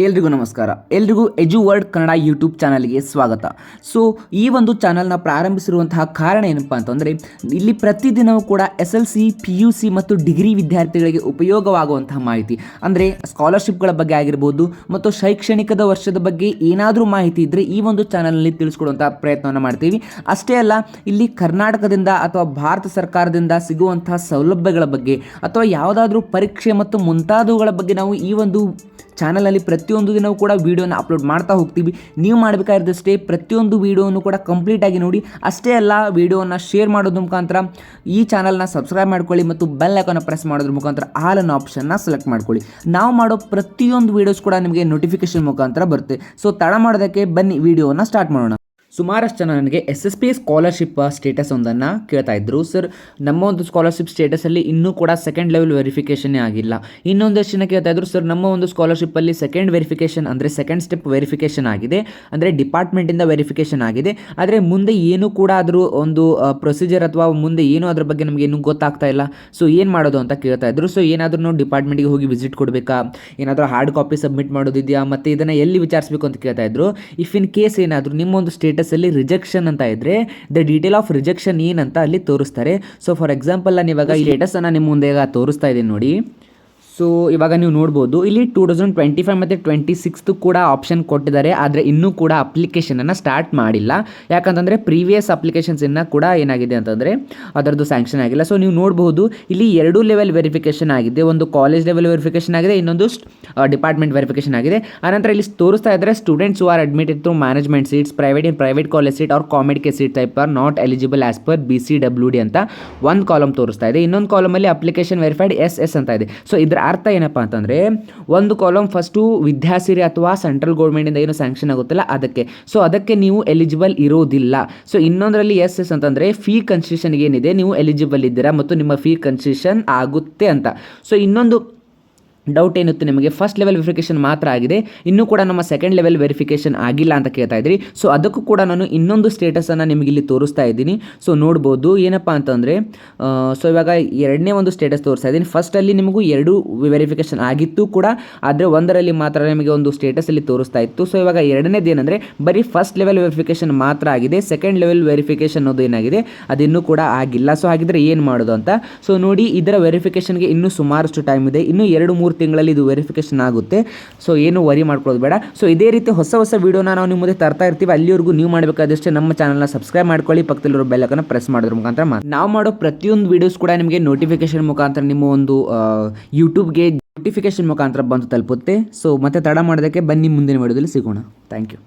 ಎಲ್ರಿಗೂ ನಮಸ್ಕಾರ. ಎಲ್ರಿಗೂ ಎಜು ವರ್ಡ್ ಕನ್ನಡ ಯೂಟ್ಯೂಬ್ ಚಾನಲ್ಗೆ ಸ್ವಾಗತ. ಸೊ ಈ ಒಂದು ಚಾನಲ್ನ ಪ್ರಾರಂಭಿಸಿರುವಂತಹ ಕಾರಣ ಏನಪ್ಪ ಅಂತಂದರೆ, ಇಲ್ಲಿ ಪ್ರತಿದಿನವೂ ಕೂಡ SLC PUC ಮತ್ತು ಡಿಗ್ರಿ ವಿದ್ಯಾರ್ಥಿಗಳಿಗೆ ಉಪಯೋಗವಾಗುವಂತಹ ಮಾಹಿತಿ, ಅಂದರೆ ಸ್ಕಾಲರ್ಶಿಪ್ಗಳ ಬಗ್ಗೆ ಆಗಿರ್ಬೋದು ಮತ್ತು ಶೈಕ್ಷಣಿಕದ ವರ್ಷದ ಬಗ್ಗೆ ಏನಾದರೂ ಮಾಹಿತಿ ಇದ್ದರೆ ಈ ಒಂದು ಚಾನಲ್ನಲ್ಲಿ ತಿಳಿಸ್ಕೊಡುವಂತಹ ಪ್ರಯತ್ನವನ್ನು ಮಾಡ್ತೀವಿ. ಅಷ್ಟೇ ಅಲ್ಲ, ಇಲ್ಲಿ ಕರ್ನಾಟಕದಿಂದ ಅಥವಾ ಭಾರತ ಸರ್ಕಾರದಿಂದ ಸಿಗುವಂತಹ ಸೌಲಭ್ಯಗಳ ಬಗ್ಗೆ ಅಥವಾ ಯಾವುದಾದ್ರೂ ಪರೀಕ್ಷೆ ಮತ್ತು ಮುಂತಾದವುಗಳ ಬಗ್ಗೆ ನಾವು ಈ ಒಂದು ಚಾನಲಲ್ಲಿ ಪ್ರತಿಯೊಂದು ದಿನವೂ ಕೂಡ ವೀಡಿಯೋನ ಅಪ್ಲೋಡ್ ಮಾಡ್ತಾ ಹೋಗ್ತೀವಿ. ನೀವು ಮಾಡಬೇಕಾಗಿದ್ದಷ್ಟೇ ಪ್ರತಿಯೊಂದು ವೀಡಿಯೋವನ್ನು ಕೂಡ ಕಂಪ್ಲೀಟಾಗಿ ನೋಡಿ. ಅಷ್ಟೇ ಅಲ್ಲ, ವೀಡಿಯೋನ ಶೇರ್ ಮಾಡೋದ್ರ ಮುಖಾಂತರ ಈ ಚಾನಲ್ನ ಸಬ್ಸ್ಕ್ರೈಬ್ ಮಾಡ್ಕೊಳ್ಳಿ ಮತ್ತು ಬೆಲ್ ಐಕಾನ್ನ ಪ್ರೆಸ್ ಮಾಡೋದ್ರ ಮುಖಾಂತರ ಆಲ್ ಅನ್ನೋ ಆಪ್ಷನ್ನ ಸೆಲೆಕ್ಟ್ ಮಾಡ್ಕೊಳ್ಳಿ. ನಾವು ಮಾಡೋ ಪ್ರತಿಯೊಂದು ವೀಡಿಯೋಸ್ ಕೂಡ ನಿಮಗೆ ನೋಟಿಫಿಕೇಶನ್ ಮುಖಾಂತರ ಬರುತ್ತೆ. ಸೊ ತಡ ಮಾಡೋದಕ್ಕೆ ಬನ್ನಿ ವಿಡಿಯೋನ ಸ್ಟಾರ್ಟ್ ಮಾಡೋಣ. ಸುಮಾರಷ್ಟು ಜನ ನನಗೆ SSP ಸ್ಕಾಲರ್ಶಿಪ್ ಸ್ಟೇಟಸ್ ಒಂದನ್ನು ಕೇಳ್ತಾ ಇದ್ರು. ಸರ್, ನಮ್ಮ ಒಂದು ಸ್ಕಾಲರ್ಶಿಪ್ ಸ್ಟೇಟಸಲ್ಲಿ ಇನ್ನೂ ಕೂಡ ಸೆಕೆಂಡ್ ಲೆವೆಲ್ ವೆರಿಫಿಕೇಷನ್ನೇ ಆಗಿಲ್ಲ. ಇನ್ನೊಂದಷ್ಟು ಜನ ಕೇಳ್ತಾ ಇದ್ರು, ಸರ್ ನಮ್ಮ ಒಂದು ಸ್ಕಾಲರ್ಶಿಪ್ಪಲ್ಲಿ ಸೆಕೆಂಡ್ ವೆರಿಫಿಕೇಷನ್ ಅಂದರೆ ಸೆಕೆಂಡ್ ಸ್ಟೆಪ್ ವೆರಿಫಿಕೇಷನ್ ಆಗಿದೆ, ಅಂದರೆ ಡಿಪಾರ್ಟ್ಮೆಂಟಿಂದ ವೆರಿಫಿಕೇಷನ್ ಆಗಿದೆ, ಆದರೆ ಮುಂದೆ ಏನೂ ಕೂಡ ಅದ್ರ ಒಂದು ಪ್ರೊಸೀಜರ್ ಅಥವಾ ಮುಂದೆ ಏನೂ ಅದ್ರ ಬಗ್ಗೆ ನಮಗೆ ಇನ್ನೂ ಗೊತ್ತಾಗ್ತಾ ಇಲ್ಲ. ಸೊ ಏನು ಮಾಡೋದು ಅಂತ ಕೇಳ್ತಾ ಇದ್ರು. ಸೊ ಏನಾದರೂ ನಾವು ಡಿಪಾರ್ಟ್ಮೆಂಟಿಗೆ ಹೋಗಿ ವಿಸಿಟ್ ಕೊಡಬೇಕಾ, ಏನಾದರೂ ಹಾರ್ಡ್ ಕಾಪಿ ಸಬ್ಮಿಟ್ ಮಾಡೋದಿದೆಯಾ, ಮತ್ತು ಇದನ್ನು ಎಲ್ಲಿ ವಿಚಾರಿಸಬೇಕು ಅಂತ ಕೇಳ್ತಾ ಇದ್ರು. ಇಫ್ ಇನ್ ಕೇಸ್ ಏನಾದರೂ ನಿಮ್ಮ ಒಂದು ಸ್ಟೇಟಸಲ್ಲಿ ರಿಜೆಕ್ಷನ್ ಅಂತ ಇದ್ದರೆ ದ ಡೀಟೇಲ್ ಆಫ್ ರಿಜೆಕ್ಷನ್ ಏನಂತ ಅಲ್ಲಿ ತೋರಿಸ್ತಾರೆ. ಸೊ ಫಾರ್ ಎಕ್ಸಾಂಪಲ್ ನಾನು ಇವಾಗ ಈ ಸ್ಟೇಟಸನ್ನು ನಿಮ್ಮ ಮುಂದೆ ತೋರಿಸ್ತಾ ಇದ್ದೀನಿ ನೋಡಿ. ಸೊ ಇವಾಗ ನೀವು ನೋಡ್ಬೋದು, ಇಲ್ಲಿ 2025 ಮತ್ತು 26 ಕೂಡ ಆಪ್ಷನ್ ಕೊಟ್ಟಿದ್ದಾರೆ, ಆದರೆ ಇನ್ನೂ ಕೂಡ ಅಪ್ಲಿಕೇಶನನ್ನು ಸ್ಟಾರ್ಟ್ ಮಾಡಿಲ್ಲ. ಯಾಕಂತಂದರೆ ಪ್ರೀವಿಯಸ್ ಅಪ್ಲಿಕೇಶನ್ಸ್ ಇನ್ನೂ ಕೂಡ ಏನಾಗಿದೆ ಅಂತಂದರೆ ಅದರದ್ದು ಸ್ಯಾಂಕ್ಷನ್ ಆಗಿಲ್ಲ. ಸೊ ನೀವು ನೋಡ್ಬೋದು, ಇಲ್ಲಿ 2 ಲೆವೆಲ್ ವೆರಿಫಿಕೇಷನ್ ಆಗಿದೆ. ಒಂದು ಕಾಲೇಜ್ ಲೆವೆಲ್ ವೆರಿಫಿಕೇಷನ್ ಆಗಿದೆ, ಇನ್ನೊಂದು ಡಿಪಾರ್ಟ್ಮೆಂಟ್ ವೆರಿಫಿಕೇಷನ್ ಆಗಿದೆ. ಆನಂತರ ಇಲ್ಲಿ ತೋರಿಸ್ತಾ ಇದ್ದಾರೆ, students who are admitted through management seats, private college seat or COMEDK seat type are not eligible as per BCWD ಅಂತ ಒಂದು ಕಾಲಮ್ ತೋರಿಸ್ತಾ ಇದೆ. ಇನ್ನೊಂದು ಕಾಲಮಲ್ಲಿ ಅಪ್ಲಿಕೇಶನ್ ವೆರಿಫೈಡ್ SS ಅಂತ ಇದೆ. ಸೊ ಇದರ ಅರ್ಥ ಏನಪ್ಪ ಅಂತಂದರೆ, ಒಂದು ಕಾಲಮ್ ಫಸ್ಟು ವಿದ್ಯಾಸಿರಿ ಅಥವಾ ಸೆಂಟ್ರಲ್ ಗೌರ್ಮೆಂಟಿಂದ ಏನು ಸ್ಯಾಂಕ್ಷನ್ ಆಗುತ್ತಲ್ಲ ಅದಕ್ಕೆ, ಸೊ ಅದಕ್ಕೆ ನೀವು ಎಲಿಜಿಬಲ್ ಇರೋದಿಲ್ಲ. ಸೊ ಇನ್ನೊಂದರಲ್ಲಿ SS ಅಂತಂದರೆ ಫೀ ಕನ್ಸೆಷನ್ಗೆ ಏನಿದೆ ನೀವು ಎಲಿಜಿಬಲ್ ಇದ್ದೀರಾ ಮತ್ತು ನಿಮ್ಮ ಫೀ ಕನ್ಸೆಷನ್ ಆಗುತ್ತೆ ಅಂತ. ಸೊ ಇನ್ನೊಂದು ಡೌಟ್ ಏನಿತ್ತು ನಿಮಗೆ, ಫಸ್ಟ್ ಲೆವೆಲ್ ವೆರಿಫಿಕೇಷನ್ ಮಾತ್ರ ಆಗಿದೆ, ಇನ್ನೂ ಕೂಡ ನಮ್ಮ ಸೆಕೆಂಡ್ ಲೆವೆಲ್ ವೆರಿಫಿಕೇಷನ್ ಆಗಿಲ್ಲ ಅಂತ ಕೇಳ್ತಾ ಇದ್ರಿ. ಸೊ ಅದಕ್ಕೂ ಕೂಡ ನಾನು ಇನ್ನೊಂದು ಸ್ಟೇಟಸನ್ನು ನಿಮಗೆ ಇಲ್ಲಿ ತೋರಿಸ್ತಾ ಇದ್ದೀನಿ. ಸೊ ನೋಡ್ಬೋದು ಏನಪ್ಪ ಅಂತಂದರೆ, ಸೊ ಇವಾಗ ಎರಡನೇ ಒಂದು ಸ್ಟೇಟಸ್ ತೋರಿಸ್ತಾ ಇದ್ದೀನಿ. ಫಸ್ಟಲ್ಲಿ ನಿಮಗೂ 2 ವೆರಿಫಿಕೇಷನ್ ಆಗಿತ್ತು ಕೂಡ, ಆದರೆ ಒಂದರಲ್ಲಿ ಮಾತ್ರ ನಿಮಗೆ ಒಂದು ಸ್ಟೇಟಸಲ್ಲಿ ತೋರಿಸ್ತಾ ಇತ್ತು. ಸೊ ಇವಾಗ ಎರಡನೇದು ಏನಂದರೆ ಬರೀ ಫಸ್ಟ್ ಲೆವೆಲ್ ವೆರಿಫಿಕೇಷನ್ ಮಾತ್ರ ಆಗಿದೆ, ಸೆಕೆಂಡ್ ಲೆವೆಲ್ ವೆರಿಫಿಕೇಷನ್ ಅನ್ನೋದು ಏನಾಗಿದೆ ಅದಿನ್ನೂ ಕೂಡ ಆಗಿಲ್ಲ. ಸೊ ಹಾಗಿದ್ರೆ ಏನು ಮಾಡೋದು ಅಂತ. ಸೊ ನೋಡಿ, ಇದರ ವೆರಿಫಿಕೇಷನ್ಗೆ ಇನ್ನೂ ಸುಮಾರಷ್ಟು ಟೈಮ್ ಇದೆ, ಇನ್ನೂ 2-3 ತಿಂಗಳಲ್ಲಿ ಇದು ವೆರಿಫಿಕೇಷನ್ ಆಗುತ್ತೆ. ಸೊ ಏನು ವರಿ ಮಾಡ್ಕೊಳ್ಳೋದು ಬೇಡ. ಸೊ ಇದೇ ರೀತಿ ಹೊಸ ವೀಡಿಯೋನ ನಾವು ನಿಮ್ಮ ಮುಂದೆ ತರ್ತಾ ಇರ್ತೀವಿ. ಅಲ್ಲಿವರೆಗೂ ನೀವು ಮಾಡಬೇಕಾದಷ್ಟೇ ನಮ್ಮ ಚಾನಲ್ನ ಸಬ್ಸ್ಕ್ರೈಬ್ ಮಾಡ್ಕೊಳ್ಳಿ, ಪಕ್ಕದಲ್ಲಿರೋ ಬೆಲ್ ಐಕಾನ್ನ ಪ್ರೆಸ್ ಮಾಡೋದ್ರ ಮುಖಾಂತರ ನಾವು ಮಾಡೋ ಪ್ರತಿಯೊಂದು ವೀಡಿಯೋಸ್ ಕೂಡ ನಿಮಗೆ ನೋಟಿಫಿಕೇಶನ್ ಮುಖಾಂತರ ನಿಮ್ಮ ಒಂದು ಯೂಟ್ಯೂಬ್ಗೆ ನೋಟಿಫಿಕೇಶನ್ ಮುಖಾಂತರ ಬಂದು ತಲುಪುತ್ತೆ. ಸೊ ಮತ್ತೆ ತಡ ಮಾಡೋದಕ್ಕೆ ಬನ್ನಿ ಮುಂದಿನ ವಿಡಿಯೋದಲ್ಲಿ ಸಿಗೋಣ. Thank you.